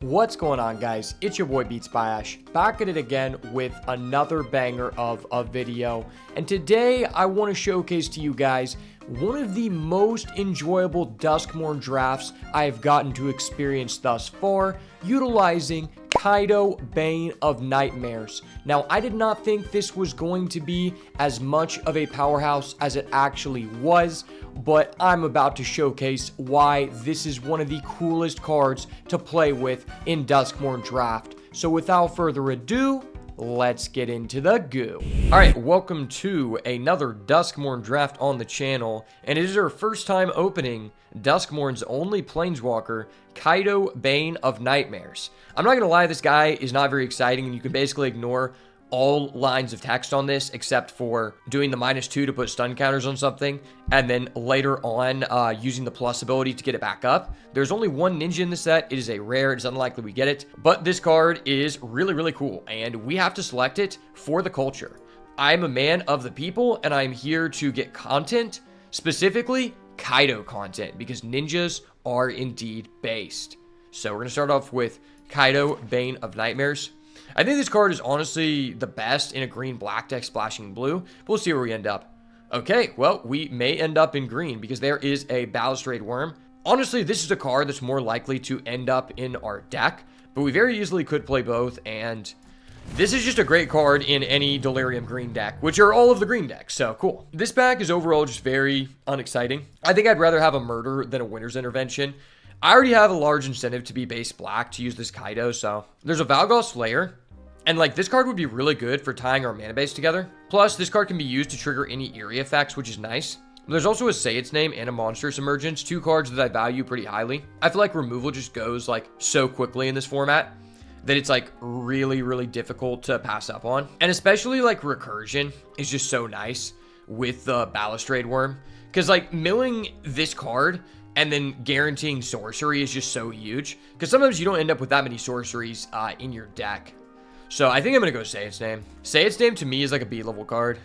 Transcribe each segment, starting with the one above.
What's going on, guys? It's your boy beatsbyash, back at it again with another banger of a video. And today I want to showcase to you guys one of the most enjoyable Duskmourn drafts I have gotten to experience thus far, utilizing Kaito, Bane of Nightmares. Now, I did not think this was going to be as much of a powerhouse as it actually was, but I'm about to showcase why this is one of the coolest cards to play with in Duskmourn draft. So without further ado, let's get into the goo. Alright, welcome to another Duskmourn draft on the channel, and it is our first time opening Duskmourn's only Planeswalker, Kaito, Bane of Nightmares. I'm not gonna lie, this guy is not very exciting, and you can basically ignore all lines of text on this except for doing the -2 to put stun counters on something, and then later on using the plus ability to get it back up. There's only one ninja in the set. It is a rare. It's unlikely we get it, but this card is really cool, and we have to select it for the culture. I'm a man of the people, and I'm here to get content, specifically Kaito content, because ninjas are indeed based. So we're gonna start off with Kaito, Bane of Nightmares. I think this card is honestly the best in a green-black deck splashing blue. We'll see where we end up. Okay, well, we may end up in green because there is a Balustrade Worm. Honestly, this is a card that's more likely to end up in our deck, but we very easily could play both, and this is just a great card in any Delirium green deck, which are all of the green decks, so cool. This pack is overall just very unexciting. I think I'd rather have a Murder than a Winter's Intervention. I already have a large incentive to be base black to use this Kaito, so there's a Valgauth Slayer, and like this card would be really good for tying our mana base together. Plus, this card can be used to trigger any eerie effects, which is nice. There's also a Say Its Name and a Monstrous Emergence, two cards that I value pretty highly. I feel like removal just goes like so quickly in this format that it's like really difficult to pass up on. And especially like Recursion is just so nice with the Balustrade Worm, because like milling this card and then guaranteeing sorcery is just so huge, because sometimes you don't end up with that many sorceries in your deck. So I think I'm going to go Say Its Name. Say Its Name to me is like a B-level card.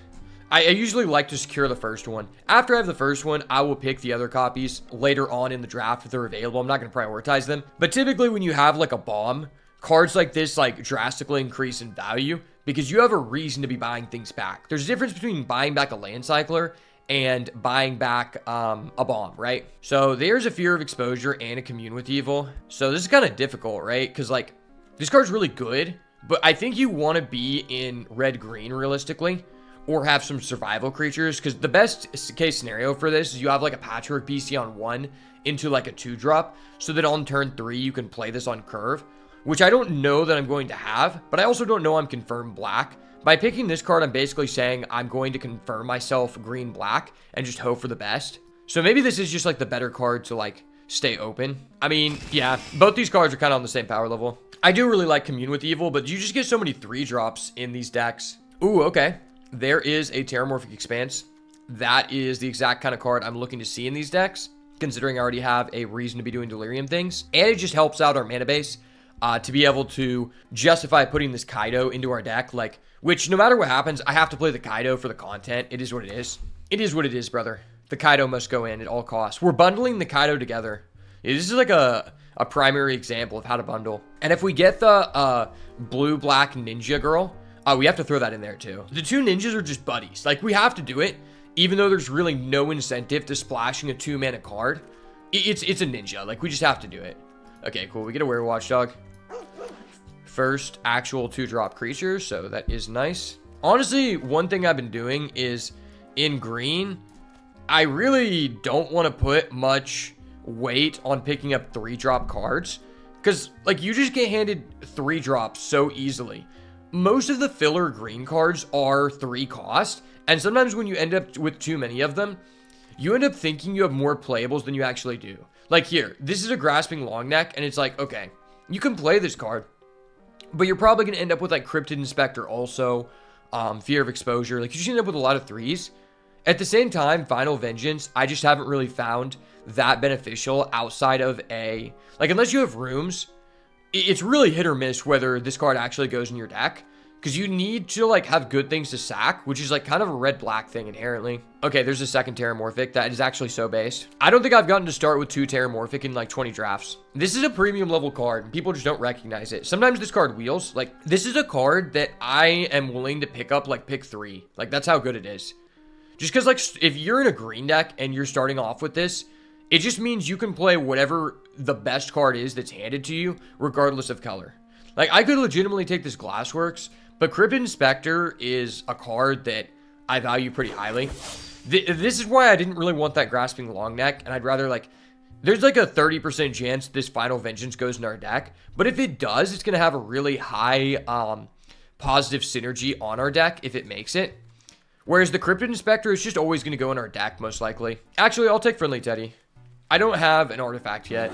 I usually like to secure the first one. After I have the first one, I will pick the other copies later on in the draft if they're available. I'm not going to prioritize them. But typically when you have like a bomb, cards like this like drastically increase in value because you have a reason to be buying things back. There's a difference between buying back a land cycler and buying back a bomb, right? So there's a Fear of Exposure and a Commune with Evil. So this is kind of difficult, right? Because like this card's really good, but I think you want to be in red-green realistically, or have some survival creatures, because the best case scenario for this is you have like a Patchwork PC on 1 into like a 2-drop, so that on turn 3 you can play this on curve, which I don't know that I'm going to have, but I also don't know I'm confirmed black. By picking this card, I'm basically saying I'm going to confirm myself green-black and just hope for the best. So maybe this is just like the better card to like stay open. I mean, yeah, both these cards are kind of on the same power level. I do really like Commune with Evil, but you just get so many 3-drops in these decks. Ooh, okay. There is a Terramorphic Expanse. That is the exact kind of card I'm looking to see in these decks, considering I already have a reason to be doing Delirium things. And it just helps out our mana base to be able to justify putting this Kaito into our deck, like, which no matter what happens, I have to play the Kaito for the content. It is what it is. It is what it is, brother. The Kaito must go in at all costs. We're bundling the Kaito together. This is like a primary example of how to bundle. And if we get the blue-black ninja girl, we have to throw that in there too. The two ninjas are just buddies. Like, we have to do it, even though there's really no incentive to splashing a 2-mana card. It's a ninja. Like, we just have to do it. Okay, cool. We get a Werewatchdog. First actual 2-drop creature, so that is nice. Honestly, one thing I've been doing is in green, I really don't want to put much weight on picking up 3-drop cards, because like you just get handed 3-drops so easily. Most of the filler green cards are 3 cost, and sometimes when you end up with too many of them, you end up thinking you have more playables than you actually do. Like here, this is a Grasping Longneck, and it's like, okay, you can play this card, but you're probably going to end up with like Cryptid Inspector also, Fear of Exposure. Like you just end up with a lot of 3s. At the same time, Final Vengeance, I just haven't really found that beneficial outside of a, like, unless you have rooms, it's really hit or miss whether this card actually goes in your deck, because you need to like have good things to sack, which is like kind of a red-black thing inherently. Okay, there's a second Terramorphic that is actually so based. I don't think I've gotten to start with 2 Terramorphic in like 20 drafts. This is a premium level card, and people just don't recognize it. Sometimes this card wheels. Like, this is a card that I am willing to pick up like pick 3. Like, that's how good it is. Just because like if you're in a green deck and you're starting off with this, it just means you can play whatever the best card is that's handed to you, regardless of color. Like, I could legitimately take this Glassworks, but Crypt Inspector is a card that I value pretty highly. This is why I didn't really want that Grasping Longneck, and I'd rather, like, there's like a 30% chance this Final Vengeance goes in our deck, but if it does, it's going to have a really high positive synergy on our deck if it makes it. Whereas the Crypt Inspector is just always going to go in our deck, most likely. Actually, I'll take Friendly Teddy. I don't have an artifact yet.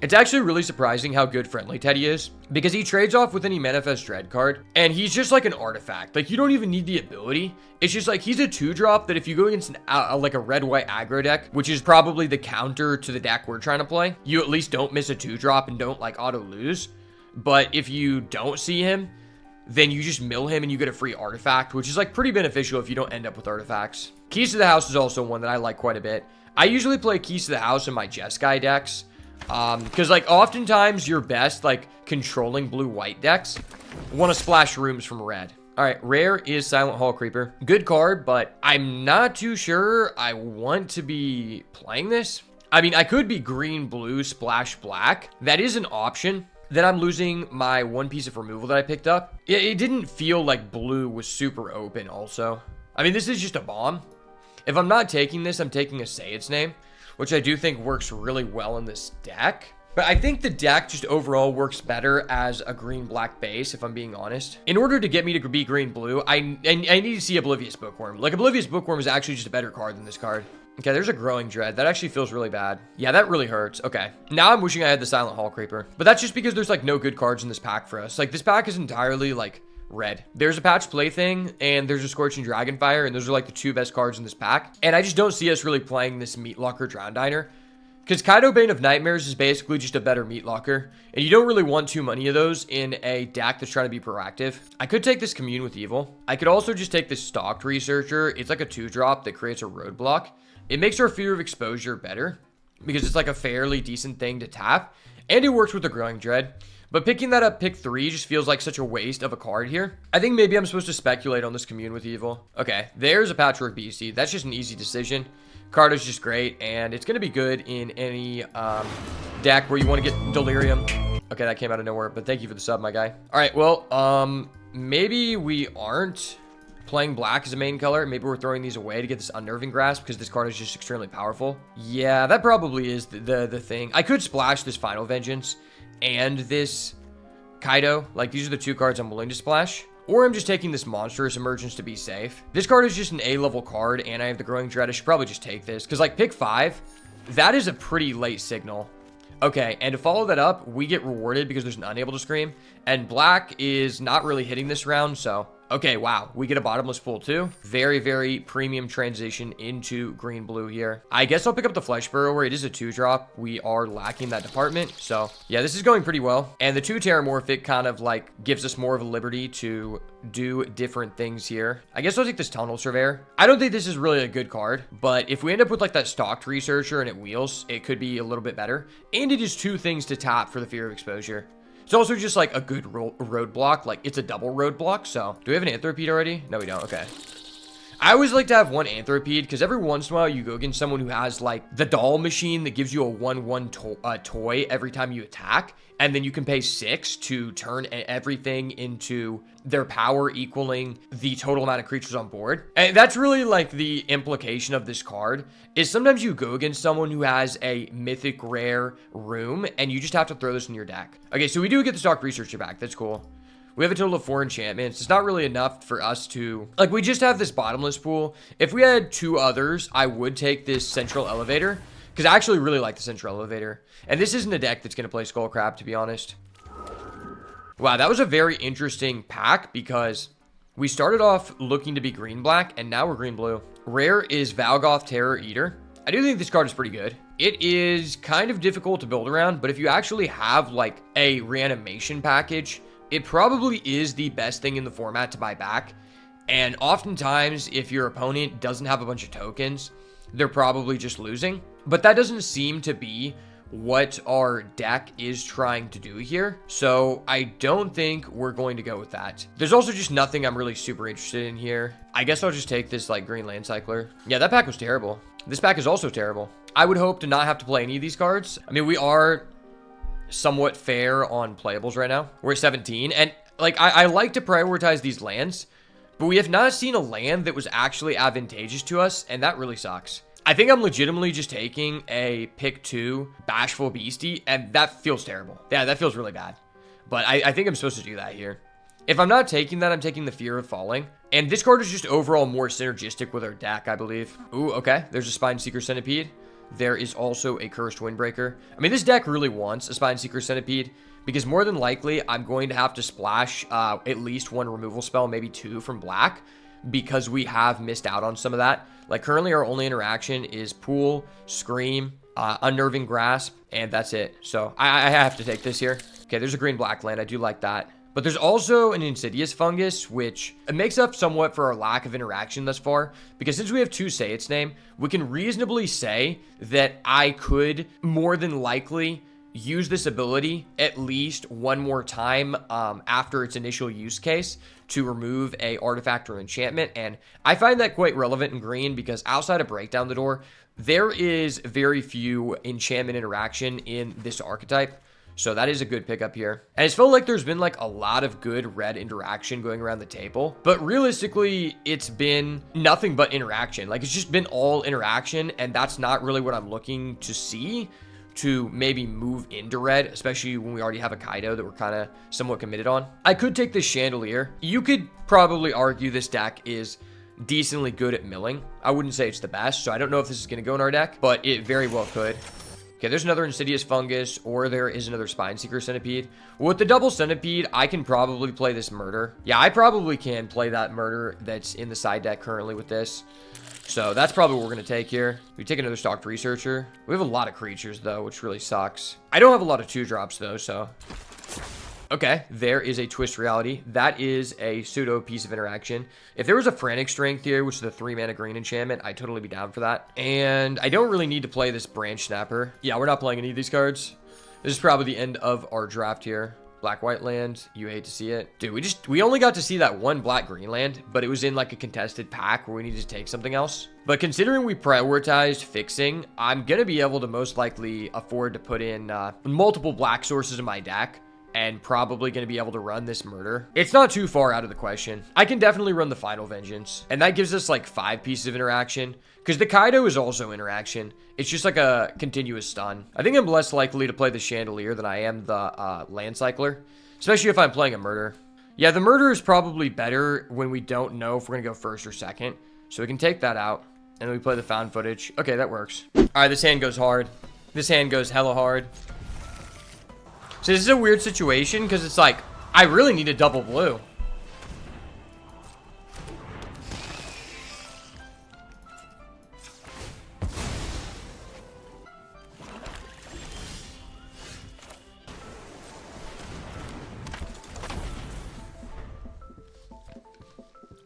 It's actually really surprising how good Friendly Teddy is, because he trades off with any Manifest Dread card, and he's just like an artifact. Like, you don't even need the ability. It's just like, he's a 2-drop that if you go against like a red-white aggro deck, which is probably the counter to the deck we're trying to play, you at least don't miss a 2-drop and don't like auto-lose. But if you don't see him, then you just mill him and you get a free artifact, which is like pretty beneficial if you don't end up with artifacts. Keys to the House is also one that I like quite a bit. I usually play Keys to the House in my Jeskai decks. Because like oftentimes your best like controlling blue-white decks want to splash rooms from red. All right, rare is Silent Hall Creeper. Good card, but I'm not too sure I want to be playing this. I mean, I could be green, blue, splash, black. That is an option. Then I'm losing my 1 piece of removal that I picked up. It didn't feel like blue was super open also. I mean, this is just a bomb. If I'm not taking this, I'm taking a Say Its Name, which I do think works really well in this deck. But I think the deck just overall works better as a green-black base, if I'm being honest. In order to get me to be green-blue, I need to see Oblivious Bookworm. Like, Oblivious Bookworm is actually just a better card than this card. Okay, there's a Growing Dread. That actually feels really bad. Yeah, that really hurts. Okay, now I'm wishing I had the Silent Hall Creeper. But that's just because there's, like, no good cards in this pack for us. Like, this pack is entirely, like, red. There's a Patch Plaything, and there's a Scorching Dragonfire, and those are, like, the 2 best cards in this pack. And I just don't see us really playing this Meat Locker Drown Diner. Because Kaito Bane of Nightmares is basically just a better Meat Locker. And you don't really want too many of those in a deck that's trying to be proactive. I could take this Commune with Evil. I could also just take this Stalked Researcher. It's like a 2-drop that creates a roadblock. It makes our Fear of Exposure better, because it's like a fairly decent thing to tap. And it works with the Growing Dread. But picking that up pick 3 just feels like such a waste of a card here. I think maybe I'm supposed to speculate on this Commune with Evil. Okay, there's a Patchwork Beastie. That's just an easy decision. Card is just great, and it's going to be good in any deck where you want to get Delirium. Okay, that came out of nowhere, but thank you for the sub, my guy. All right, well, maybe we aren't playing black as a main color. Maybe we're throwing these away to get this Unnerving Grasp because this card is just extremely powerful. Yeah, that probably is the thing. I could splash this Final Vengeance and this Kaito. Like, these are the 2 cards I'm willing to splash. Or I'm just taking this Monstrous Emergence to be safe. This card is just an A-level card, and I have the Growing Dread. I should probably just take this. Because, like, pick 5, that is a pretty late signal. Okay, and to follow that up, we get rewarded because there's an Unable to Scream. And black is not really hitting this round, so... Okay, wow, we get a Bottomless Pool too. Very, very premium transition into green-blue here. I guess I'll pick up the Flesh Burrower. It is a 2-drop. We are lacking that department. So, yeah, this is going pretty well. And the 2 Terramorphic kind of, like, gives us more of a liberty to do different things here. I guess I'll take this Tunnel Surveyor. I don't think this is really a good card, but if we end up with, like, that Stalked Researcher and it wheels, it could be a little bit better. And it is 2 things to tap for the Fear of Exposure. It's also just like a good roadblock. Like, it's a double roadblock. So, do we have an Anthropede already? No, we don't. Okay. I always like to have one Anthropede because every once in a while you go against someone who has like the doll machine that gives you a 1/1 toy every time you attack. And then you can pay 6 to turn everything into their power equaling the total amount of creatures on board. And that's really like the implication of this card is sometimes you go against someone who has a mythic rare room and you just have to throw this in your deck. Okay, so we do get the Stalked Researcher back. That's cool. We have a total of 4 enchantments. It's not really enough for us to... Like, we just have this Bottomless Pool. If we had 2 others, I would take this Central Elevator. Because I actually really like the Central Elevator. And this isn't a deck that's going to play Skullcrab, to be honest. Wow, that was a very interesting pack because we started off looking to be green-black, and now we're green-blue. Rare is Valgoth Terror Eater. I do think this card is pretty good. It is kind of difficult to build around, but if you actually have, like, a reanimation package it probably is the best thing in the format to buy back. And oftentimes, if your opponent doesn't have a bunch of tokens, they're probably just losing. But that doesn't seem to be what our deck is trying to do here. So I don't think we're going to go with that. There's also just nothing I'm really super interested in here. I guess I'll just take this like green land cycler. Yeah, that pack was terrible. This pack is also terrible. I would hope to not have to play any of these cards. I mean, we are somewhat fair on playables right now. We're 17. And like, I like to prioritize these lands, but we have not seen a land that was actually advantageous to us. And that really sucks. I think I'm legitimately just taking a pick 2 Bashful Beastie, and that feels terrible. Yeah, that feels really bad. But I think I'm supposed to do that here. If I'm not taking that, I'm taking the Fear of Falling. And this card is just overall more synergistic with our deck, I believe. Ooh, okay. There's a Spineseeker Centipede. There is also a Cursed Windbreaker. I mean, this deck really wants a Spineseeker Centipede because more than likely, I'm going to have to splash at least 1 removal spell, maybe 2 from black, because we have missed out on some of that. Like currently our only interaction is Pool, Scream, Unnerving Grasp, and that's it. So I have to take this here. Okay, there's a green-black land. I do like that. But there's also an Insidious Fungus, which it makes up somewhat for our lack of interaction thus far. Because since we have 2 Say Its Name, we can reasonably say that I could more than likely use this ability at least 1 more time after its initial use case to remove a artifact or enchantment. And I find that quite relevant in green because outside of Break Down the Door, there is very few enchantment interaction in this archetype. So that is a good pickup here. And it's felt like there's been like a lot of good red interaction going around the table. But realistically, it's been nothing but interaction. Like it's just been all interaction. And that's not really what I'm looking to see to maybe move into red, especially when we already have a Kaito that we're kind of somewhat committed on. I could take this Chandelier. You could probably argue this deck is decently good at milling. I wouldn't say it's the best, so I don't know if this is going to go in our deck, but it very well could. Okay, there's another Insidious Fungus, or there is another Spineseeker Centipede. With the double Centipede, I can probably play this Murder. Yeah, I probably can play that Murder that's in the side deck currently with this. So that's probably what we're going to take here. We take another Stalked Researcher. We have a lot of creatures, though, which really sucks. I don't have a lot of 2-drops, though, so... Okay, there is a Twist Reality. That is a pseudo piece of interaction. If there was a Frantic Strength here, which is a 3-mana green enchantment, I'd totally be down for that. And I don't really need to play this Branch Snapper. Yeah, we're not playing any of these cards. This is probably the end of our draft here. Black-white land, you hate to see it. Dude, we only got to see that 1 black-green land, but it was in like a contested pack where we needed to take something else. But considering we prioritized fixing, I'm gonna be able to most likely afford to put in multiple black sources in my deck, and probably going to be able to run this Murder. It's not too far out of the question. I can definitely run the Final Vengeance, and that gives us like 5 pieces of interaction, because the Kaito is also interaction. It's just like a continuous stun. I think I'm less likely to play the Chandelier than I am the Land Cycler, especially if I'm playing a Murder. Yeah, the Murder is probably better when we don't know if we're going to go first or second, so we can take that out, and then we play the Found Footage. Okay, that works. All right, this hand goes hard. This hand goes hella hard. So this is a weird situation because it's like, I really need a double blue.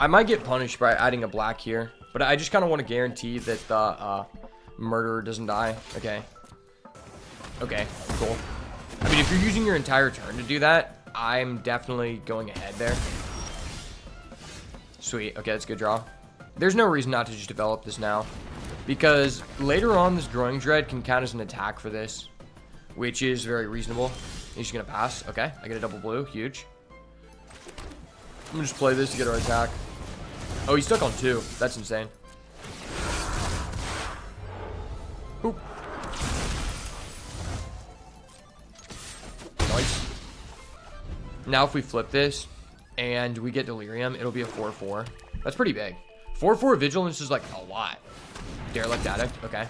I might get punished by adding a black here, but I just kind of want to guarantee that the Murderer doesn't die. Okay. Okay, cool. I mean, if you're using your entire turn to do that, I'm definitely going ahead there. Sweet. Okay, that's a good draw. There's no reason not to just develop this now, because later on, this Growing Dread can count as an attack for this, which is very reasonable. He's just going to pass. Okay, I get a double blue. Huge. I'm going to just play this to get our attack. Oh, he's stuck on 2. That's insane. Oop. Nice. Now if we flip this and we get Delirium, it'll be a 4/4. That's pretty big. 4/4 Vigilance is like a lot. Derelict Addict. Okay.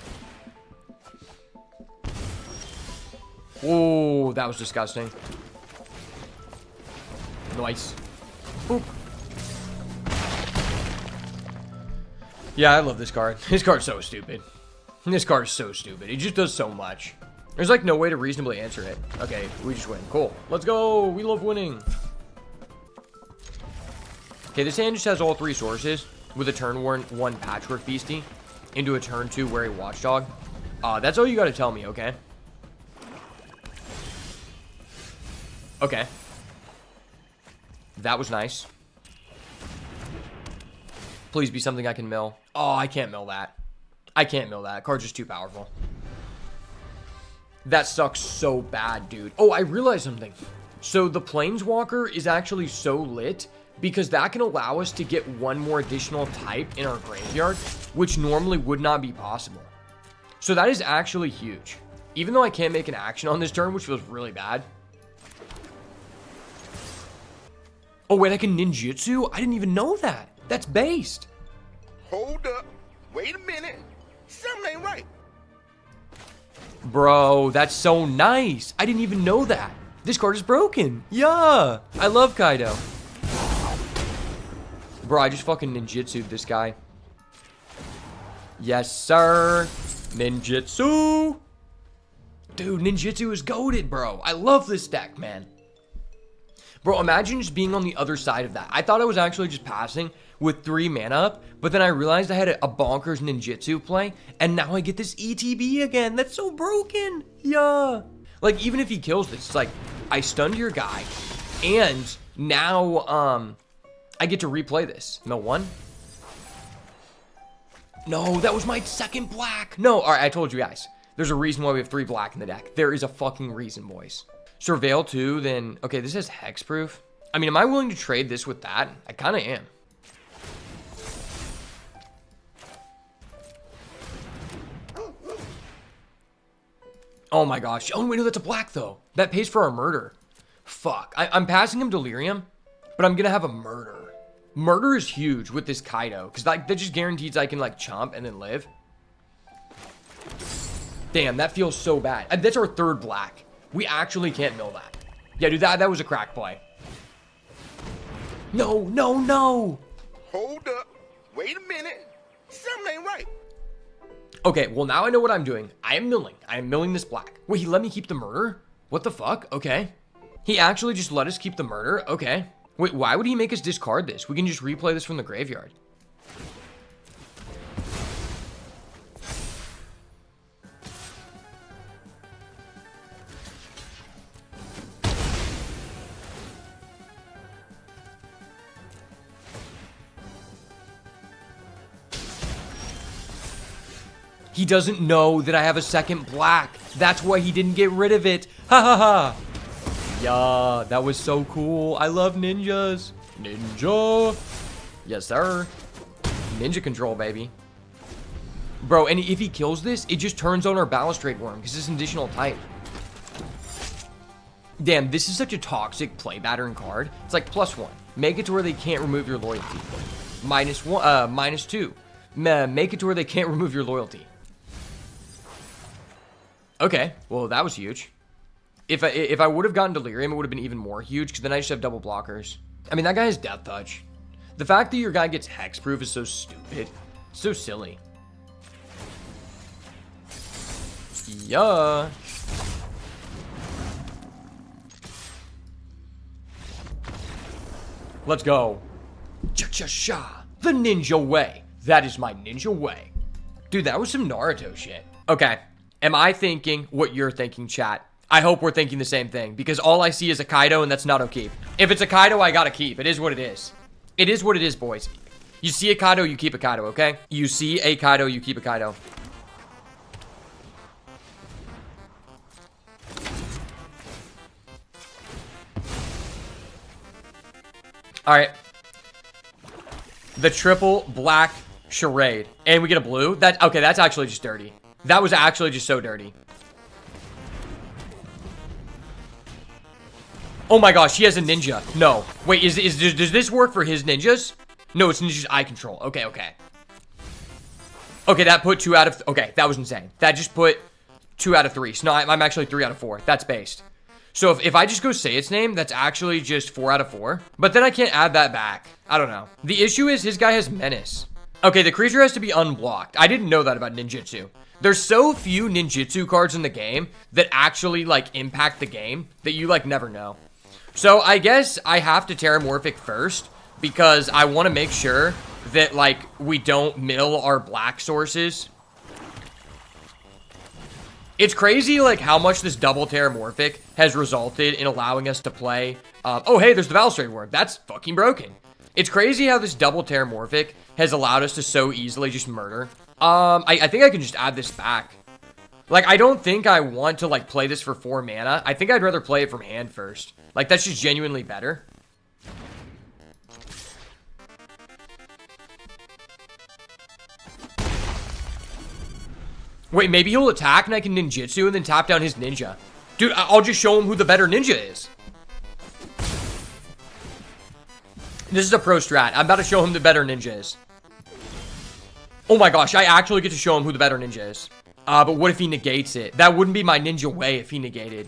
Whoa, that was disgusting. Nice. Boop. Yeah, I love this card. This card's so stupid. This card is so stupid. It just does so much. There's like no way to reasonably answer it. Okay, we just win. Cool. Let's go. We love winning. Okay, this hand just has all 3 sources with a turn 1 Patchwork Beastie into a turn 2 Wary Watchdog. That's all you gotta tell me, okay? Okay. That was nice. Please be something I can mill. Oh, I can't mill that. I can't mill that. Card's just too powerful. That sucks so bad, dude. Oh, I realized something. So the Planeswalker is actually so lit because that can allow us to get 1 more additional type in our graveyard, which normally would not be possible. So that is actually huge. Even though I can't make an action on this turn, which feels really bad. Oh, wait, I can ninjutsu? I didn't even know that. That's based. Hold up. Wait a minute. Something ain't right. Bro, that's so nice. I didn't even know that. This card is broken. Yeah. I love Kaito. Bro, I just fucking ninjutsu'd this guy. Yes, sir. Ninjutsu. Dude, ninjutsu is goated, bro. I love this deck, man. Bro, imagine just being on the other side of that. I thought I was actually just passing with 3 mana up, but then I realized I had a bonkers ninjutsu play, and now I get this ETB again. That's so broken. Yeah. Like, even if he kills this, it's like, I stunned your guy, and now, I get to replay this. Mill 1. No, that was my 2nd black. No, all right, I told you guys. There's a reason why we have 3 black in the deck. There is a fucking reason, boys. Surveil 2, then... Okay, this is hexproof. I mean, am I willing to trade this with that? I kind of am. Oh my gosh. Oh, wait, no, that's a black, though. That pays for our murder. Fuck. I'm passing him Delirium, but I'm going to have a murder. Murder is huge with this Kaito, because that just guarantees I can, like, chomp and then live. Damn, that feels so bad. That's our 3rd black. We actually can't mill that. Yeah, dude, that was a crack play. No, no, no. Hold up. Wait a minute. Something ain't right. Okay, well, now I know what I'm doing. I am milling. I am milling this black. Wait, he let me keep the murder? What the fuck? Okay. He actually just let us keep the murder? Okay. Wait, why would he make us discard this? We can just replay this from the graveyard. He doesn't know that I have a 2nd black. That's why he didn't get rid of it. Ha ha ha. Yeah, that was so cool. I love ninjas. Ninja. Yes, sir. Ninja control, baby. Bro, and if he kills this, it just turns on our Balustrade Worm because it's an additional type. Damn, this is such a toxic play pattern card. It's like +1. Make it to where they can't remove your loyalty. -1, -2. Make it to where they can't remove your loyalty. Okay, well, that was huge. If I would have gotten Delirium, it would have been even more huge, because then I just have double blockers. I mean, that guy has Death Touch. The fact that your guy gets Hexproof is so stupid. So silly. Yeah. Let's go. Cha-cha-cha. The ninja way. That is my ninja way. Dude, that was some Naruto shit. Okay. Am I thinking what you're thinking, chat? I hope we're thinking the same thing, because all I see is a Kaito, and that's not a keep. If it's a Kaito, I gotta keep. It is what it is. It is what it is, boys. You see a Kaito, you keep a Kaito, okay? You see a Kaito, you keep a Kaito. Alright. The triple black charade. And we get a blue? Okay, that's actually just dirty. That was actually just so dirty. Oh my gosh, he has a ninja. No. Wait, does this work for his ninjas? No, it's ninjas I control. Okay, okay. Okay, that put 2 out of... Okay, that was insane. That just put 2 out of 3. So no, I'm actually 3 out of 4. That's based. So if I just go say its name, that's actually just 4 out of 4. But then I can't add that back. I don't know. The issue is his guy has Menace. Okay, the creature has to be unblocked. I didn't know that about ninjutsu. There's so few ninjutsu cards in the game that actually, like, impact the game that you, like, never know. So I guess I have to Terramorphic first because I want to make sure that, like, we don't mill our black sources. It's crazy, like, how much this double terramorphic has resulted in allowing us to play. Oh, hey, there's the balustrade worm. That's fucking broken. It's crazy how this double terramorphic has allowed us to so easily just murder. I think I can just add this back. Like, I don't think I want to, like, play this for 4 mana. I think I'd rather play it from hand first. Like, that's just genuinely better. Wait, maybe he'll attack and I can ninjutsu and then tap down his ninja. Dude, I'll just show him who the better ninja is. This is a pro strat. I'm about to show him the better ninja is. Oh my gosh, I actually get to show him who the better ninja is. But what if he negates it? That wouldn't be my ninja way if he negated.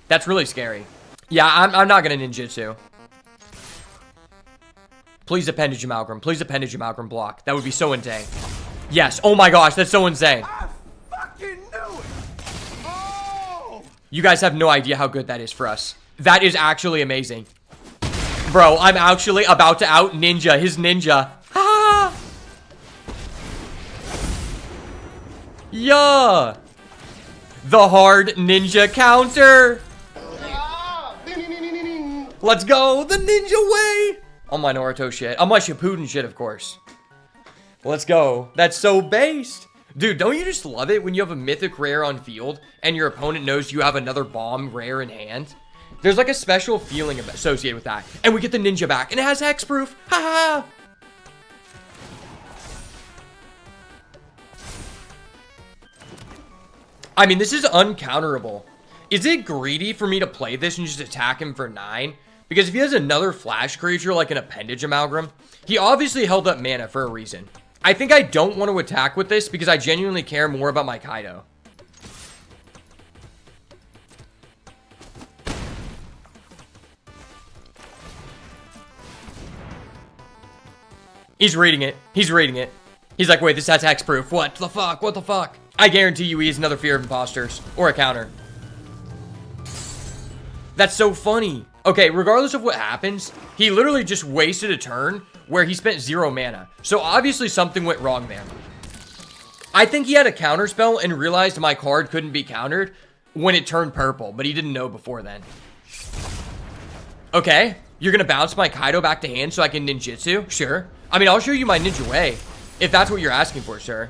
That's really scary. Yeah, I'm not gonna ninjutsu. Please appendage amalgam. Please appendage amalgam block. That would be so insane. Yes. Oh my gosh, that's so insane. I fucking knew it. Oh! You guys have no idea how good that is for us. That is actually amazing. Bro, I'm actually about to out ninja his ninja. Ha! Yeah. The hard ninja counter. Let's go. The ninja way. On my Naruto shit. On my Shippuden shit, of course. Let's go. That's so based. Dude, don't you just love it when you have a mythic rare on field and your opponent knows you have another bomb rare in hand? There's like a special feeling associated with that. And we get the ninja back and it has hexproof. Ha ha. I mean, this is uncounterable. Is it greedy for me to play this and just attack him for 9? Because if he has another flash creature like an appendage amalgam, he obviously held up mana for a reason. I think I don't want to attack with this because I genuinely care more about my Kaito. He's reading it. He's reading it. He's like, wait, this has hexproof. What the fuck? What the fuck? I guarantee you he has another Fear of Imposters. Or a counter. That's so funny. Okay, regardless of what happens, he literally just wasted a turn where he spent 0 mana. So obviously something went wrong there. I think he had a counter spell and realized my card couldn't be countered when it turned purple, but he didn't know before then. Okay, you're gonna bounce my Kaito back to hand so I can ninjutsu? Sure. I mean, I'll show you my ninja way, if that's what you're asking for, sir.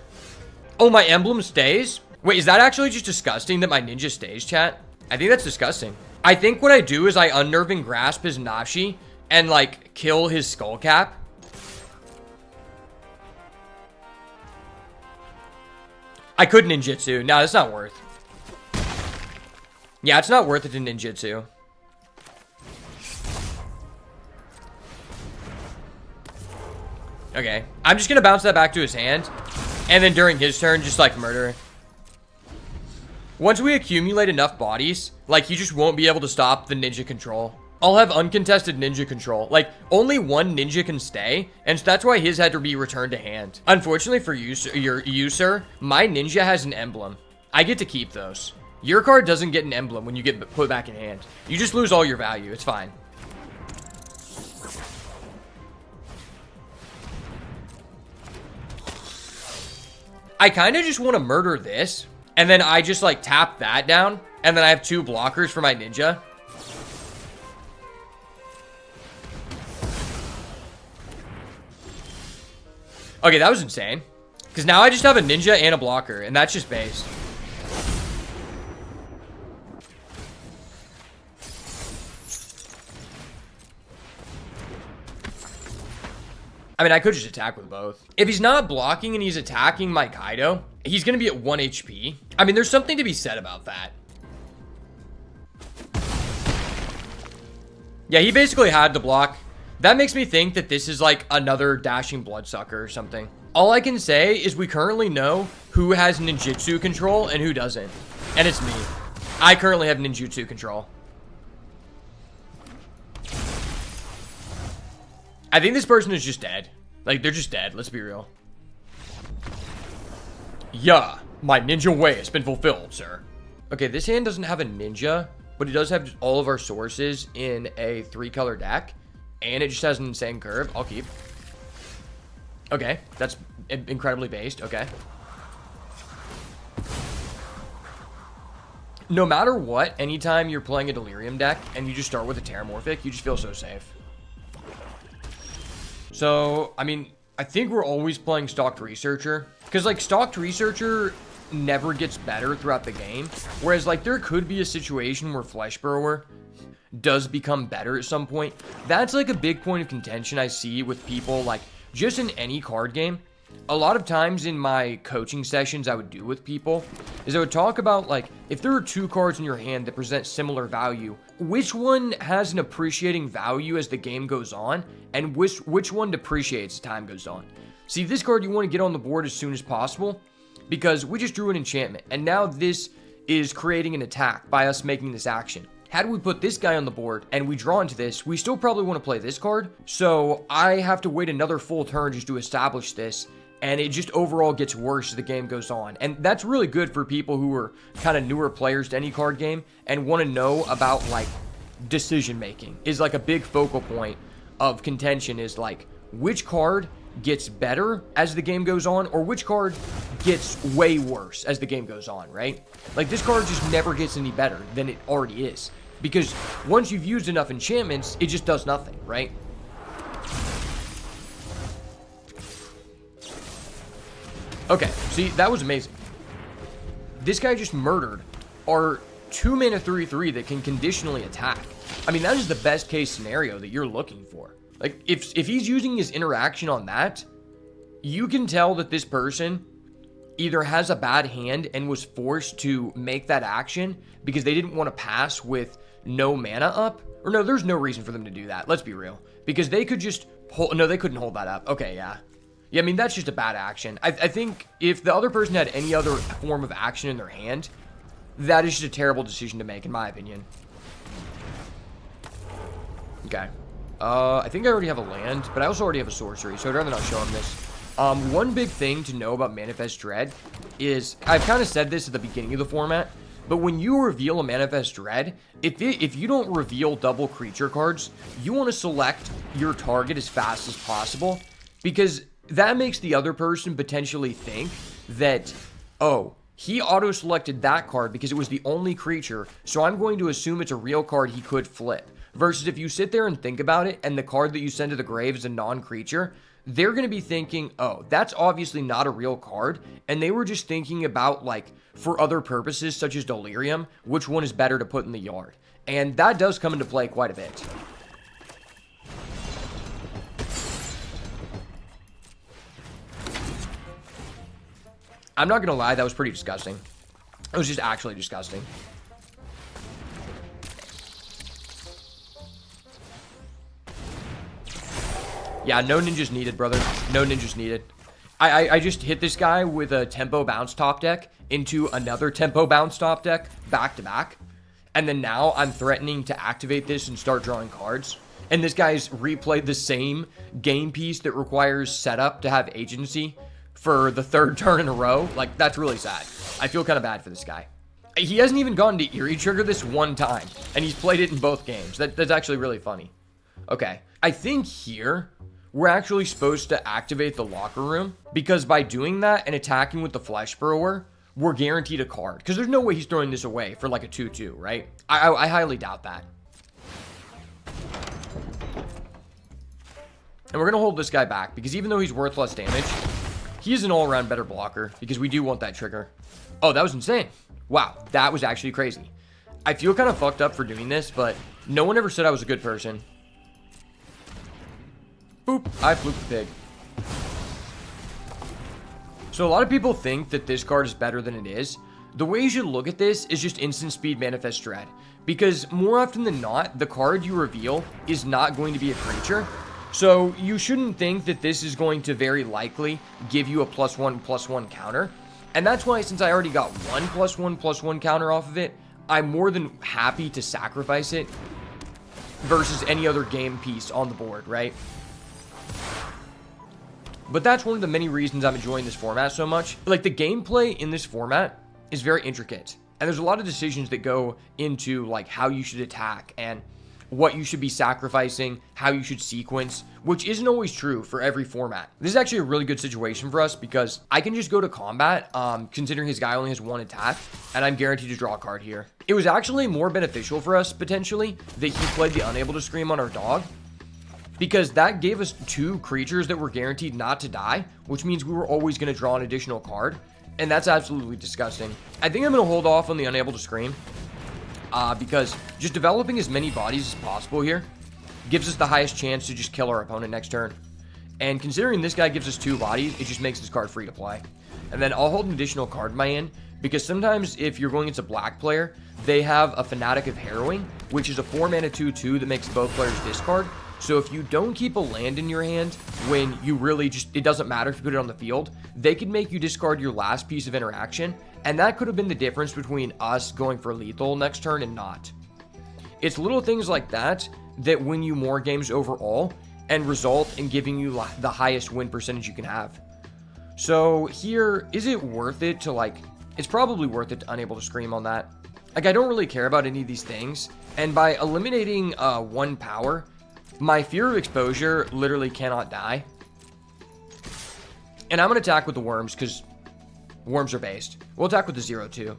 Oh, my emblem stays? Wait, is that actually just disgusting that my ninja stays, chat? I think that's disgusting. I think what I do is I unnerving grasp his Nashi and, like, kill his skull cap. I could ninjutsu. No, that's not worth. Yeah, it's not worth it to ninjutsu. Okay, I'm just gonna bounce that back to his hand, and then during his turn, just like murder. Once we accumulate enough bodies, like he just won't be able to stop the ninja control. I'll have uncontested ninja control. Like, only one ninja can stay, and so that's why his had to be returned to hand. Unfortunately for you, sir, my ninja has an emblem. I get to keep those. Your card doesn't get an emblem when you get put back in hand. You just lose all your value. It's fine. I kind of just want to murder this, and then I just, like, tap that down, and then I have 2 blockers for my ninja. Okay, that was insane. Because now I just have a ninja and a blocker, and that's just base. I mean, I could just attack with both. If he's not blocking and he's attacking my Kaito, he's going to be at 1 HP. I mean, there's something to be said about that. Yeah, he basically had to block. That makes me think that this is like another dashing bloodsucker or something. All I can say is we currently know who has ninjutsu control and who doesn't. And it's me. I currently have ninjutsu control. I think this person is just dead. Like, they're just dead. Let's be real. Yeah, my ninja way has been fulfilled, sir. Okay, this hand doesn't have a ninja, but it does have all of our sources in a 3-color deck. and it just has an insane curve. I'll keep. Okay, that's incredibly based. Okay. No matter what, anytime you're playing a Delirium deck and you just start with a Terramorphic, you just feel so safe. So, I mean, I think we're always playing Stocked Researcher. Because, like, Stocked Researcher never gets better throughout the game. Whereas, like, there could be a situation where Flesh Burrower does become better at some point. That's, like, a big point of contention I see with people, like, just in any card game. A lot of times in my coaching sessions I would do with people is I would talk about, like, if there are two cards in your hand that present similar value, which one has an appreciating value as the game goes on, and which one depreciates as time goes on. See, this card you want to get on the board as soon as possible, because we just drew an enchantment, and now this is creating an attack by us making this action. Had we put this guy on the board and we draw into this, we still probably want to play this card, so I have to wait another full turn just to establish this, and it just overall gets worse as the game goes on. And that's really good for people who are kind of newer players to any card game and want to know about, like, decision making is like a big focal point of contention, is like which card gets better as the game goes on or which card gets way worse as the game goes on, right? Like, this card just never gets any better than it already is, because once you've used enough enchantments, it just does nothing, right? Okay, see, that was amazing. This guy just murdered our 2-mana 3/3 that can conditionally attack. I mean, that is the best case scenario that you're looking for. Like, if he's using his interaction on that, you can tell that this person either has a bad hand and was forced to make that action because they didn't want to pass with no mana up. Or no, there's no reason for them to do that. Let's be real. Because they could just hold... No, they couldn't hold that up. Okay, yeah. Yeah, I mean, that's just a bad action. I think if the other person had any other form of action in their hand, that is just a terrible decision to make, in my opinion. Okay. I think I already have a land, but I also already have a sorcery, so I'd rather not show him this. One big thing to know about Manifest Dread is, I've kind of said this at the beginning of the format, but when you reveal a Manifest Dread, if you don't reveal double creature cards, you want to select your target as fast as possible, because that makes the other person potentially think that, oh, he auto-selected that card because it was the only creature, so I'm going to assume it's a real card he could flip. Versus if you sit there and think about it, and the card that you send to the grave is a non-creature, they're going to be thinking, oh, that's obviously not a real card, and they were just thinking about, like, for other purposes, such as Delirium, which one is better to put in the yard. And that does come into play quite a bit. I'm not going to lie, that was pretty disgusting. It was just actually disgusting. Yeah, no ninjas needed, brother. No ninjas needed. I just hit this guy with a tempo bounce top deck into another tempo bounce top deck back to back. And then now I'm threatening to activate this and start drawing cards. And this guy's replayed the same game piece that requires setup to have agency for the third turn in a row. Like, that's really sad. I feel kind of bad for this guy. He hasn't even gone to Eerie Trigger this one time, and he's played it in both games. That's actually really funny. Okay, I think here we're actually supposed to activate the locker room, because by doing that and attacking with the Flesh Burrower, we're guaranteed a card. Because there's no way he's throwing this away for like a 2/2, right? I highly doubt that. And we're going to hold this guy back, because even though he's worth less damage, he is an all-around better blocker, because we do want that trigger. Oh, that was insane. Wow, that was actually crazy. I feel kind of fucked up for doing this, but no one ever said I was a good person. Boop, I fluked the pig. So a lot of people think that this card is better than it is. The way you should look at this is just instant speed Manifest Dread, because more often than not, the card you reveal is not going to be a creature. So you shouldn't think that this is going to very likely give you a +1/+1 counter. And that's why, since I already got one +1/+1 counter off of it, I'm more than happy to sacrifice it versus any other game piece on the board, right? But that's one of the many reasons I'm enjoying this format so much. Like, the gameplay in this format is very intricate, and there's a lot of decisions that go into, like, how you should attack and what you should be sacrificing, how you should sequence, which isn't always true for every format. This is actually a really good situation for us because I can just go to combat, considering his guy only has 1 attack, and I'm guaranteed to draw a card here. It was actually more beneficial for us, potentially, that he played the Unable to Scream on our dog, because that gave us 2 creatures that were guaranteed not to die, which means we were always going to draw an additional card, and that's absolutely disgusting. I think I'm going to hold off on the Unable to Scream, because just developing as many bodies as possible here gives us the highest chance to just kill our opponent next turn. And considering this guy gives us 2 bodies, it just makes this card free to play. And then I'll hold an additional card in my hand, because sometimes if you're going against a black player, they have a Fanatic of Harrowing, which is a 4-mana 2/2 that makes both players discard. So if you don't keep a land in your hand when you really just, it doesn't matter if you put it on the field, they can make you discard your last piece of interaction, and that could have been the difference between us going for lethal next turn and not. It's little things like that that win you more games overall and result in giving you the highest win percentage you can have. So here, is it worth it to it's probably worth it to Unable to Scream on that. Like, I don't really care about any of these things, and by eliminating 1 power, my Fear of Exposure literally cannot die. And I'm going to attack with the worms because worms are based. We'll attack with the 0/2.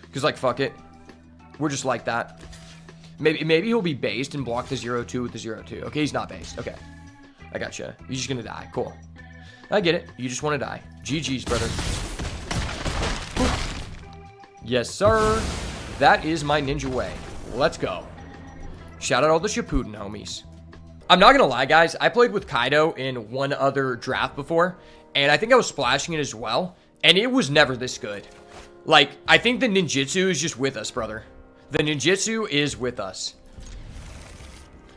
Because, fuck it. We're just like that. Maybe he'll be based and block the 0/2 with the 0/2. Okay, he's not based. Okay. I gotcha. You're just going to die. Cool. I get it. You just want to die. GG's, brother. Yes, sir. That is my ninja way. Let's go. Shout out all the Shippuden homies. I'm not going to lie, guys. I played with Kaito in one other draft before, and I think I was splashing it as well, and it was never this good. I think the ninjutsu is just with us, brother. The ninjutsu is with us.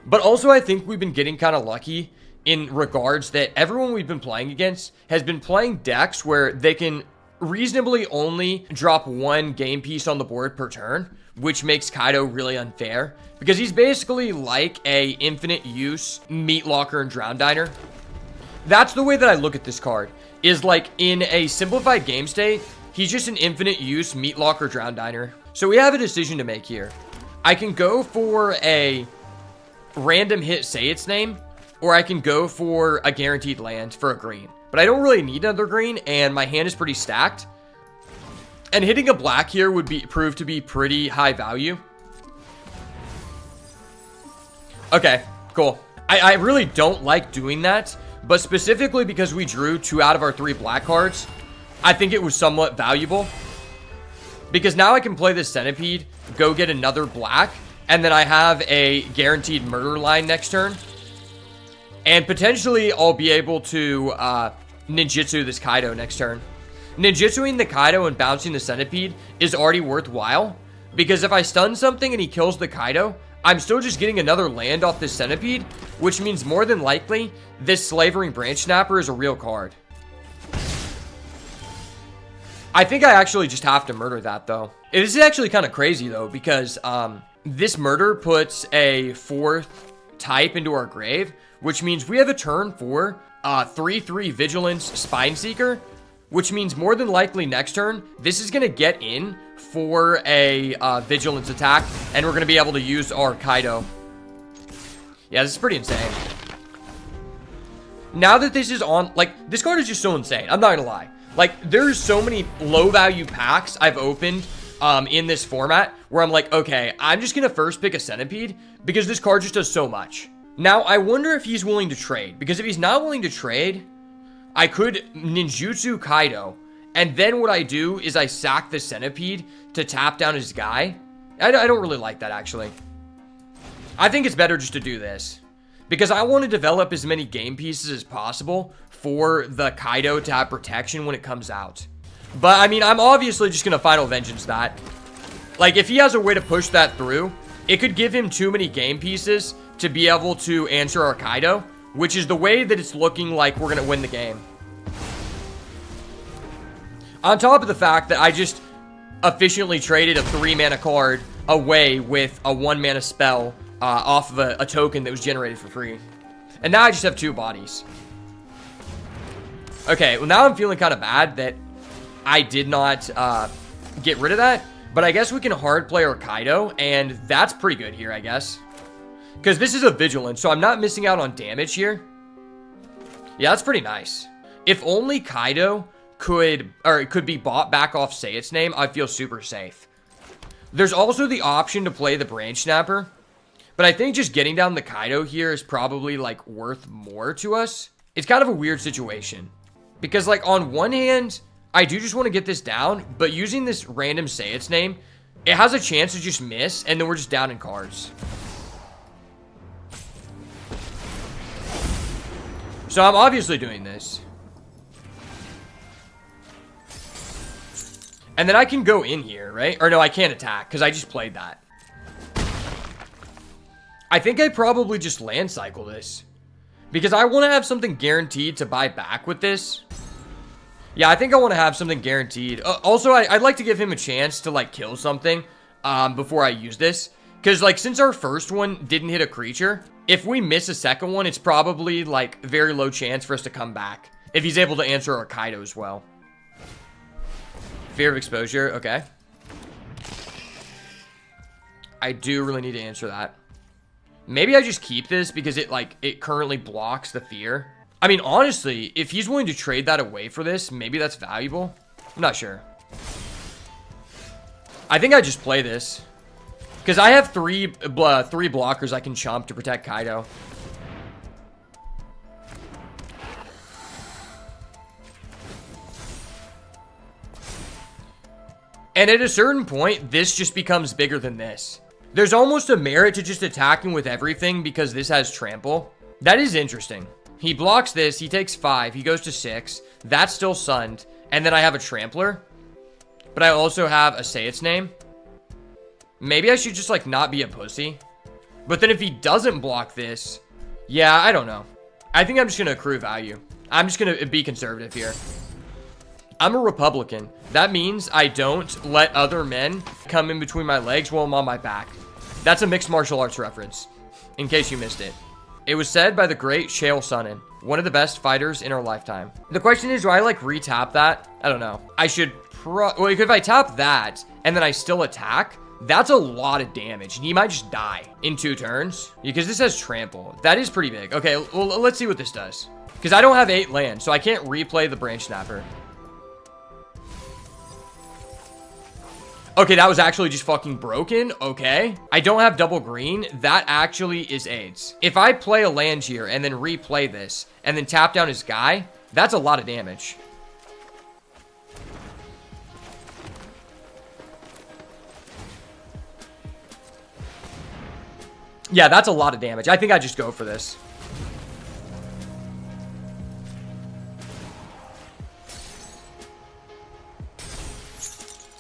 But also, I think we've been getting kind of lucky in regards that everyone we've been playing against has been playing decks where they can reasonably only drop 1 game piece on the board per turn, which makes Kaito really unfair, because he's basically like a infinite use Meat Locker and Drown Diner. That's the way that I look at this card, is in a simplified game state, he's just an infinite use Meat Locker Drown Diner. So we have a decision to make here. I can go for a random hit, say its name, or I can go for a guaranteed land for a green. But I don't really need another green, and my hand is pretty stacked. And hitting a black here would prove to be pretty high value. Okay, cool. I really don't like doing that, but specifically because we drew 2 out of our 3 black cards, I think it was somewhat valuable. Because now I can play this Centipede, go get another black, and then I have a guaranteed murder line next turn. And potentially I'll be able to ninjutsu this Kaito next turn. Ninjutsuing the Kaito and bouncing the Centipede is already worthwhile, because if I stun something and he kills the Kaito, I'm still just getting another land off this Centipede, which means more than likely this Slavering Branch Snapper is a real card. I think I actually just have to murder that, though. This is actually kind of crazy, though, because this murder puts a 4th type into our grave, which means we have a turn 4 3/3 Vigilance Spineseeker, which means more than likely next turn, this is going to get in for a Vigilance attack, and we're going to be able to use our Kaito. Yeah, this is pretty insane. Now that this is on, this card is just so insane. I'm not going to lie. There's so many low-value packs I've opened in this format where I'm okay, I'm just going to first pick a Centipede because this card just does so much. Now, I wonder if he's willing to trade, because if he's not willing to trade, I could ninjutsu Kaito, and then what I do is I sack the Centipede to tap down his guy. I don't really like that, actually. I think it's better just to do this, because I want to develop as many game pieces as possible for the Kaito to have protection when it comes out. But, I mean, I'm obviously just going to Final Vengeance that. If he has a way to push that through, it could give him too many game pieces to be able to answer our Kaito, which is the way that it's looking like we're going to win the game. On top of the fact that I just efficiently traded a 3-mana card away with a 1-mana spell off of a token that was generated for free. And now I just have 2 bodies. Okay, well now I'm feeling kind of bad that I did not get rid of that. But I guess we can hard play our Kaito, and that's pretty good here, I guess. Because this is a Vigilance, so I'm not missing out on damage here. Yeah, that's pretty nice. If only Kaito could be bought back off Say Its Name, I'd feel super safe. There's also the option to play the Branch Snapper. But I think just getting down the Kaito here is probably, like, worth more to us. It's kind of a weird situation. Because, like, on one hand, I do just want to get this down. But using this random Say Its Name, it has a chance to just miss. And then we're just down in cards. So I'm obviously doing this. And then I can go in here, right? Or no, I can't attack because I just played that. I think I probably just land cycle this. Because I want to have something guaranteed to buy back with this. Yeah, I think I want to have something guaranteed. Also, I'd like to give him a chance to, like, kill something before I use this. Because, like, since our first one didn't hit a creature, if we miss a second one, it's probably, like, very low chance for us to come back. If he's able to answer our Kaito as well. Fear of exposure, okay. I do really need to answer that. Maybe I just keep this because it currently blocks the fear. I mean, honestly, if he's willing to trade that away for this, maybe that's valuable. I'm not sure. I think I just play this. Because I have three blockers I can chump to protect Kaito. And at a certain point, this just becomes bigger than this. There's almost a merit to just attacking with everything because this has trample. That is interesting. He blocks this, he takes 5, he goes to 6. That's still sunned. And then I have a trampler. But I also have a Say Its Name. Maybe I should just, like, not be a pussy. But then if he doesn't block this, yeah, I don't know. I think I'm just going to accrue value. I'm just going to be conservative here. I'm a Republican. That means I don't let other men come in between my legs while I'm on my back. That's a mixed martial arts reference, in case you missed it. It was said by the great Chael Sonnen, one of the best fighters in our lifetime. The question is, do I, like, re-tap that? I don't know. I should well, if I tap that, and then I still attack, that's a lot of damage. And he might just die in 2 turns, because this has trample. That is pretty big. Okay, well, let's see what this does. Because I don't have 8 land, so I can't replay the Branch Snapper. Okay, that was actually just fucking broken. Okay. I don't have double green. That actually is AIDS. If I play a land here and then replay this and then tap down his guy, that's a lot of damage. Yeah, that's a lot of damage. I think I just go for this.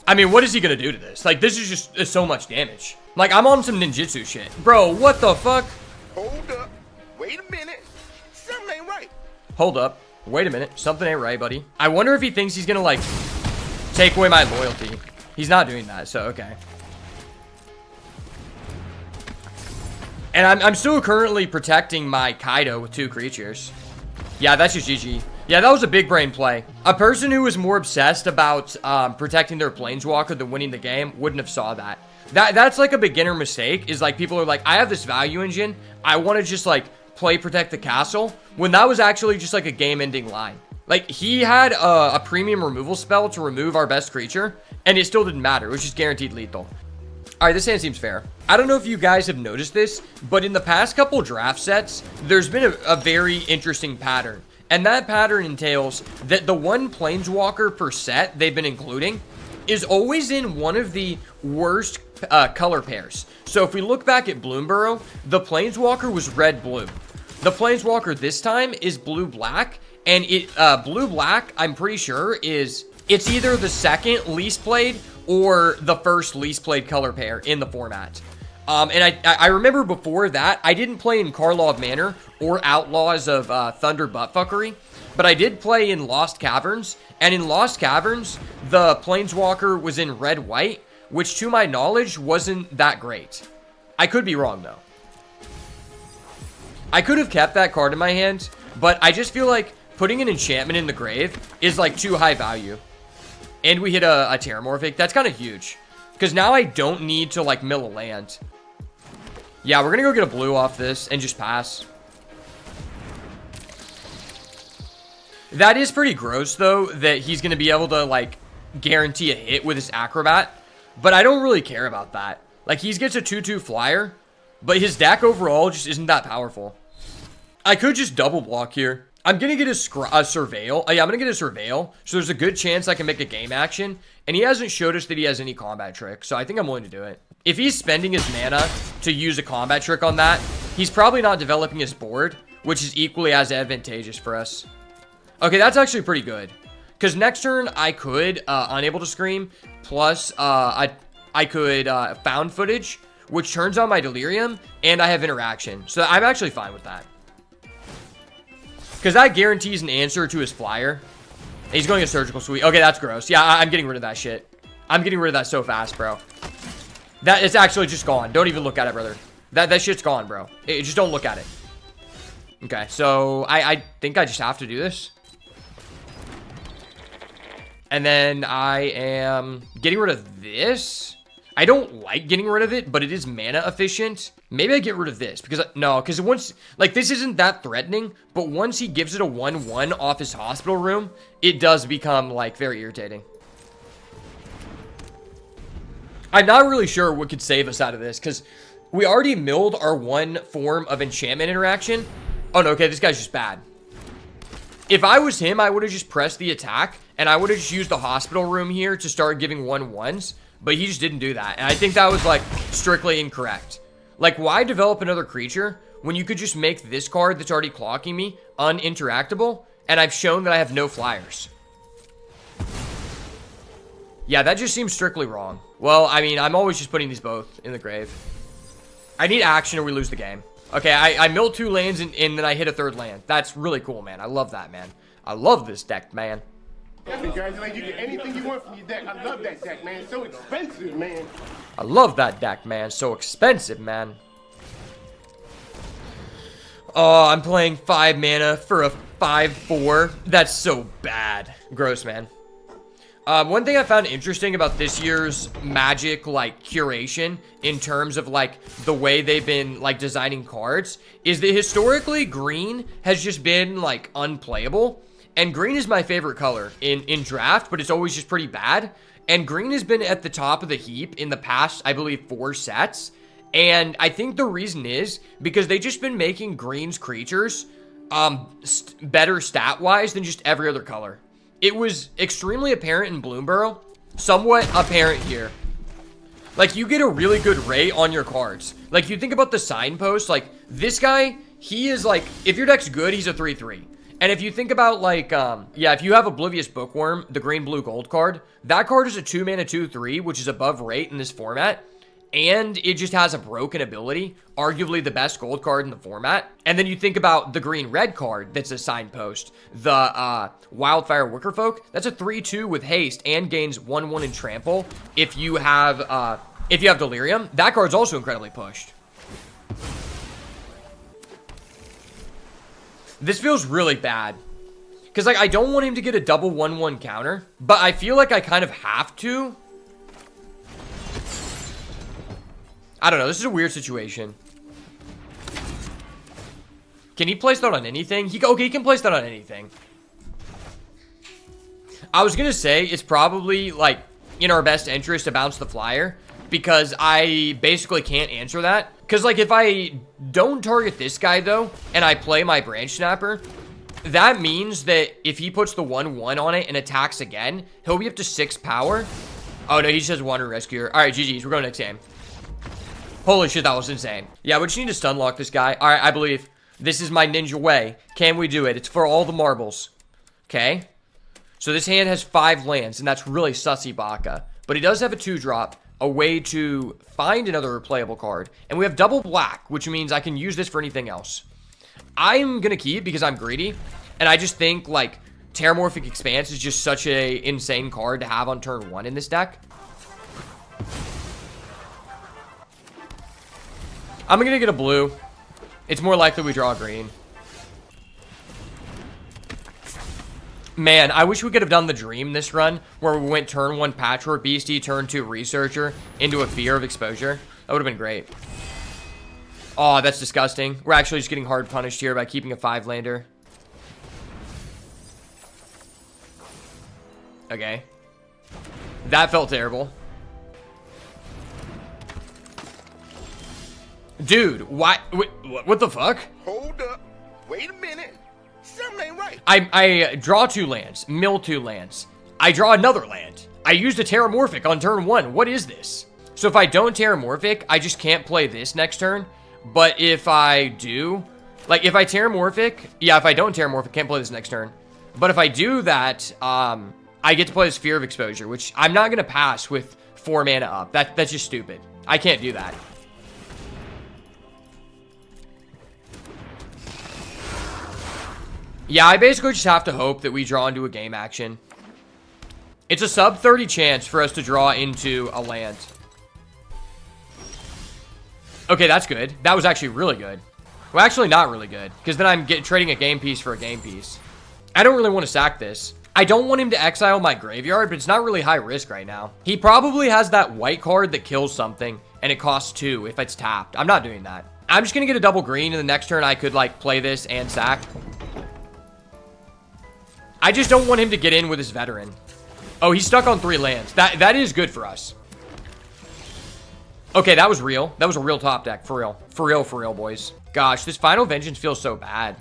I mean, what is he gonna do to this? Like, this is just so much damage. Like, I'm on some ninjutsu shit. Bro, what the fuck? Hold up. Wait a minute. Something ain't right. Hold up. Wait a minute. Something ain't right, buddy. I wonder if he thinks he's gonna, like, take away my loyalty. He's not doing that, so okay. And I'm still currently protecting my Kaito with 2 creatures. Yeah, that's just GG. Yeah, that was a big brain play. A person who was more obsessed about protecting their Planeswalker than winning the game wouldn't have saw that. That's like a beginner mistake, is like people are like, I have this value engine. I want to just like play protect the castle, when that was actually just like a game-ending line. Like, he had a premium removal spell to remove our best creature, and it still didn't matter. It was just guaranteed lethal. Alright, this hand seems fair. I don't know if you guys have noticed this, but in the past couple draft sets, there's been a very interesting pattern. And that pattern entails that the one Planeswalker per set they've been including is always in one of the worst color pairs. So if we look back at Bloomburrow, the Planeswalker was red-blue. The Planeswalker this time is blue-black, and blue-black, I'm pretty sure, it's either the second least played or the first least played color pair in the format. And I remember before that, I didn't play in Karlov Manor or Outlaws of Thunder Buttfuckery, but I did play in Lost Caverns, and in Lost Caverns, the Planeswalker was in red-white, which to my knowledge wasn't that great. I could be wrong, though. I could have kept that card in my hand, but I just feel like putting an enchantment in the grave is like too high value. And we hit a Terramorphic. That's kind of huge, because now I don't need to like mill a land. Yeah, we're gonna go get a blue off this and just pass. That is pretty gross, though, that he's gonna be able to, like, guarantee a hit with his acrobat. But I don't really care about that. Like, he gets a 2-2 flyer, but his deck overall just isn't that powerful. I could just double block here. I'm gonna get a surveil. Yeah, I'm gonna get a surveil. So there's a good chance I can make a game action. And he hasn't showed us that he has any combat trick. So I think I'm willing to do it. If he's spending his mana to use a combat trick on that, he's probably not developing his board, which is equally as advantageous for us. Okay, that's actually pretty good. Because next turn, I could Unable to Scream, plus I could Found Footage, which turns on my Delirium, and I have Interaction. So I'm actually fine with that. Because that guarantees an answer to his flyer. He's going a Surgical Sweep. Okay, that's gross. Yeah, I'm getting rid of that shit. I'm getting rid of that so fast, bro. That it's actually just gone. Don't even look at it, brother. That shit's gone, bro. Just don't look at it. Okay, so I think I just have to do this. And then I am getting rid of this. I don't like getting rid of it, but it is mana efficient. Maybe I get rid of this because because once, like, this isn't that threatening, but once he gives it a 1/1 off his hospital room, it does become, like, very irritating. I'm not really sure what could save us out of this because we already milled our one form of enchantment interaction. Oh no, okay, this guy's just bad. If I was him, I would have just pressed the attack and I would have just used the hospital room here to start giving 1/1s. But he just didn't do that. And I think that was, like, strictly incorrect. Like, why develop another creature when you could just make this card that's already clocking me uninteractable? And I've shown that I have no flyers. Yeah, that just seems strictly wrong. Well, I mean, I'm always just putting these both in the grave. I need action or we lose the game. Okay, I milled 2 lands and then I hit a 3rd land. That's really cool, man. I love that, man. I love this deck, man. Congratulations, you get anything you want from your deck. I love that deck, man. It's so expensive, man. I love that deck, man. So expensive, man. Oh, I'm playing 5 mana for a 5/4. That's so bad. Gross, man. One thing I found interesting about this year's Magic, like, curation in terms of, like, the way they've been, like, designing cards is that historically green has just been, like, unplayable. And green is my favorite color in draft, but it's always just pretty bad. And green has been at the top of the heap in the past, I believe, 4 sets. And I think the reason is because they've just been making green's creatures better stat-wise than just every other color. It was extremely apparent in Bloomburrow, somewhat apparent here. Like, you get a really good rate on your cards. Like, you think about the signpost, like, this guy, he is, like, if your deck's good, he's a 3/3. And if you think about, like, yeah, if you have Oblivious Bookworm, the green, blue, gold card, that card is a 2 mana 2/3, which is above rate in this format. And it just has a broken ability, arguably the best gold card in the format. And then you think about the green-red card that's a signpost, the Wildfire Wickerfolk. That's a 3/2 with haste and gains 1/1 in trample. If you have Delirium, that card's also incredibly pushed. This feels really bad. Because, like, I don't want him to get a double 1/1 counter. But I feel like I kind of have to. I don't know. This is a weird situation. Can he place that on anything? Okay, he can place that on anything. I was going to say it's probably, like, in our best interest to bounce the flyer. Because I basically can't answer that. Because, like, if I don't target this guy, though, and I play my Branch Snapper, that means that if he puts the 1/1 on it and attacks again, he'll be up to 6 power. Oh, no, he just has Wander Rescuer. All right, GG's. We're going next game. Holy shit, that was insane. Yeah, we just need to stun lock this guy. All right, I believe. This is my ninja way. Can we do it? It's for all the marbles. Okay. So this hand has 5 lands, and that's really sussy baka. But he does have a 2-drop, a way to find another replayable card. And we have double black, which means I can use this for anything else. I'm going to keep because I'm greedy. And I just think, like, Terramorphic Expanse is just such a insane card to have on turn 1 in this deck. I'm going to get a blue. It's more likely we draw a green. Man, I wish we could have done the dream this run, where we went turn 1 Patchwork Beastie, turn 2 Researcher, into a Fear of Exposure. That would have been great. Oh, that's disgusting. We're actually just getting hard punished here by keeping a 5-lander. Okay. That felt terrible. Dude, why? What the fuck? Hold up. Wait a minute. Something ain't right. I draw 2 lands, mill 2 lands. I draw another land. I used a Terramorphic on turn 1. What is this? So if I don't Terramorphic, I just can't play this next turn. But if I do, like if I Terramorphic, yeah, if I don't Terramorphic, can't play this next turn. But if I do that, I get to play this Fear of Exposure, which I'm not going to pass with 4 mana up. That's just stupid. I can't do that. Yeah, I basically just have to hope that we draw into a game action. It's a sub 30 chance for us to draw into a land. Okay, that's good. That was actually really good. Well, actually not really good, because then I'm trading a game piece for a game piece. I don't really want to sack this. I don't want him to exile my graveyard, but it's not really high risk right now. He probably has that white card that kills something, and it costs 2 if it's tapped. I'm not doing that. I'm just going to get a double green, and the next turn I could, like, play this and sack. I just don't want him to get in with his veteran. Oh, he's stuck on 3 lands. That is good for us. Okay, that was real. That was a real top deck. For real. For real, for real, boys. Gosh, this Final Vengeance feels so bad.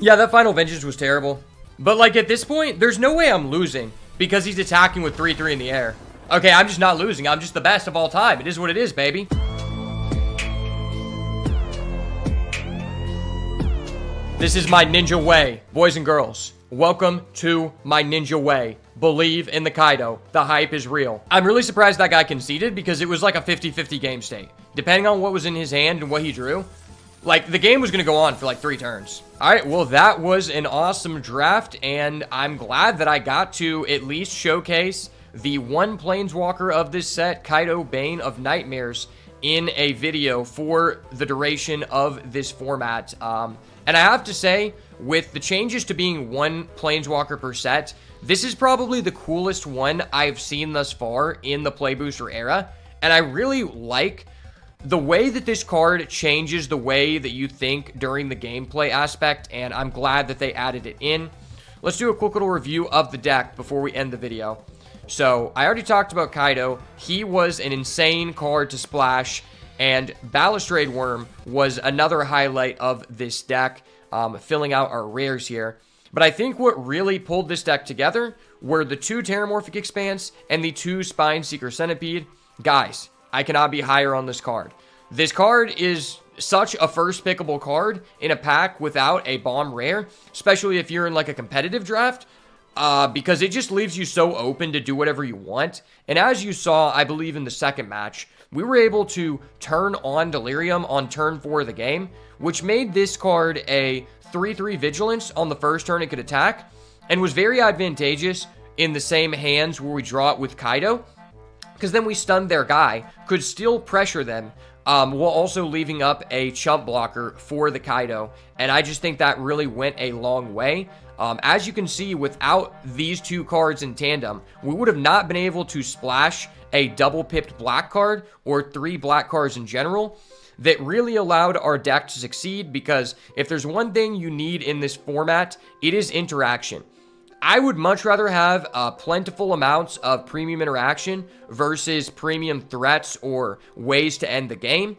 Yeah, that Final Vengeance was terrible. But, like, at this point, there's no way I'm losing because he's attacking with 3/3 in the air. Okay, I'm just not losing. I'm just the best of all time. It is what it is, baby. This is my ninja way, boys and girls. Welcome to my ninja way. Believe in the Kaito. The hype is real. I'm really surprised that guy conceded because it was like a 50-50 game state. Depending on what was in his hand and what he drew, like, the game was going to go on for like 3 turns. All right, well, that was an awesome draft, and I'm glad that I got to at least showcase the one planeswalker of this set, Kaito, Bane of Nightmares, in a video for the duration of this format. And I have to say, with the changes to being one planeswalker per set, this is probably the coolest one I've seen thus far in the Play Booster era. And I really like the way that this card changes the way that you think during the gameplay aspect, and I'm glad that they added it in. Let's do a quick little review of the deck before we end the video. So, I already talked about Kaito. He was an insane card to splash, and Balustrade Worm was another highlight of this deck, filling out our rares here. But I think what really pulled this deck together were the 2 Terramorphic Expanse and the 2 Spineseeker Centipede. Guys, I cannot be higher on this card. This card is such a first pickable card in a pack without a bomb rare, especially if you're in like a competitive draft. Because it just leaves you so open to do whatever you want. And as you saw, I believe in the second match, we were able to turn on Delirium on turn 4 of the game, which made this card a 3/3 Vigilance on the first turn it could attack, and was very advantageous in the same hands where we draw it with Kaito, because then we stunned their guy, could still pressure them, while also leaving up a chump blocker for the Kaito, and I just think that really went a long way. As you can see, without these 2 cards in tandem, we would have not been able to splash a double-pipped black card or 3 black cards in general that really allowed our deck to succeed, because if there's one thing you need in this format, it is interaction. I would much rather have plentiful amounts of premium interaction versus premium threats or ways to end the game.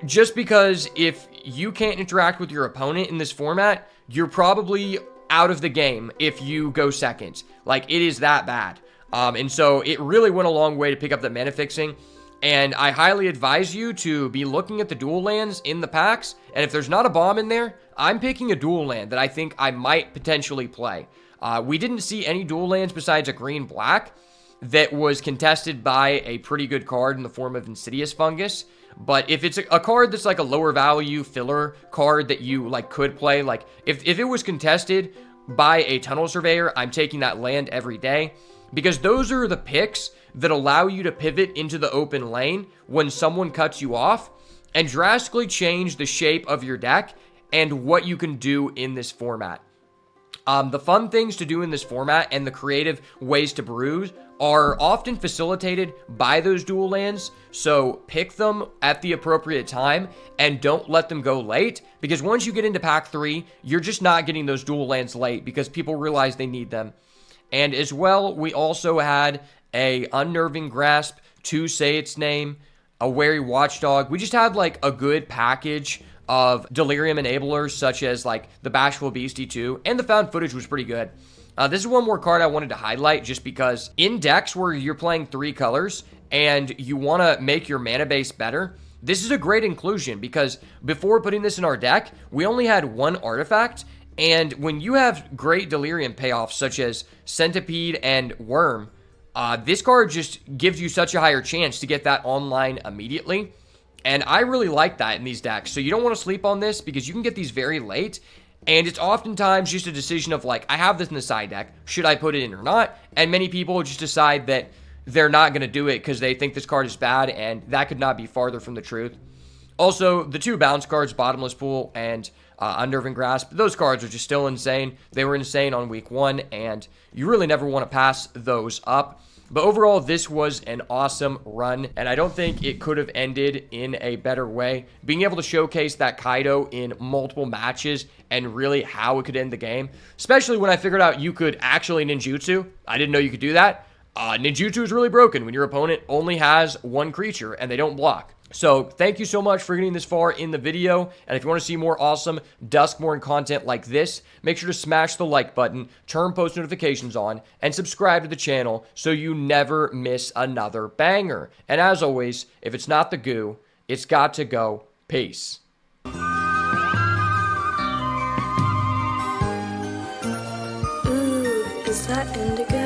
Just because if you can't interact with your opponent in this format, you're probably out of the game if you go second. Like, it is that bad. And so it really went a long way to pick up the mana fixing. And I highly advise you to be looking at the dual lands in the packs. And if there's not a bomb in there, I'm picking a dual land that I think I might potentially play. We didn't see any dual lands besides a green-black that was contested by a pretty good card in the form of Insidious Fungus. But if it's a card that's like a lower value filler card that you like could play, like if it was contested by a Tunnel Surveyor, I'm taking that land every day, because those are the picks that allow you to pivot into the open lane when someone cuts you off. and drastically change the shape of your deck and what you can do in this format. The fun things to do in this format and the creative ways to brew are often facilitated by those dual lands, so pick them at the appropriate time and don't let them go late, because once you get into pack 3, you're just not getting those dual lands late because people realize they need them. And as well, we also had a Unnerving Grasp, to say its name, a Wary Watchdog. We just had like a good package of Delirium enablers, such as like the Bashful Beastie 2, and the Found Footage was pretty good. This is one more card I wanted to highlight just because in decks where you're playing 3 colors and you want to make your mana base better, this is a great inclusion because before putting this in our deck, we only had 1 artifact, and when you have great Delirium payoffs such as Centipede and Worm, this card just gives you such a higher chance to get that online immediately. And I really like that in these decks. So you don't want to sleep on this because you can get these very late. And it's oftentimes just a decision of like, I have this in the side deck. Should I put it in or not? And many people just decide that they're not going to do it because they think this card is bad. And that could not be farther from the truth. Also, the 2 bounce cards, Bottomless Pool and Unnerving Grasp, those cards are just still insane. They were insane on week 1. And you really never want to pass those up. But overall, this was an awesome run, and I don't think it could have ended in a better way. Being able to showcase that Kaito in multiple matches and really how it could end the game, especially when I figured out you could actually ninjutsu. I didn't know you could do that. Ninjutsu is really broken when your opponent only has 1 creature and they don't block. So thank you so much for getting this far in the video, and if you want to see more awesome Duskmourn content like this, make sure to smash the like button, turn post notifications on, and subscribe to the channel so you never miss another banger. And as always, if it's not the goo, it's got to go. Peace. Ooh, is that indigo?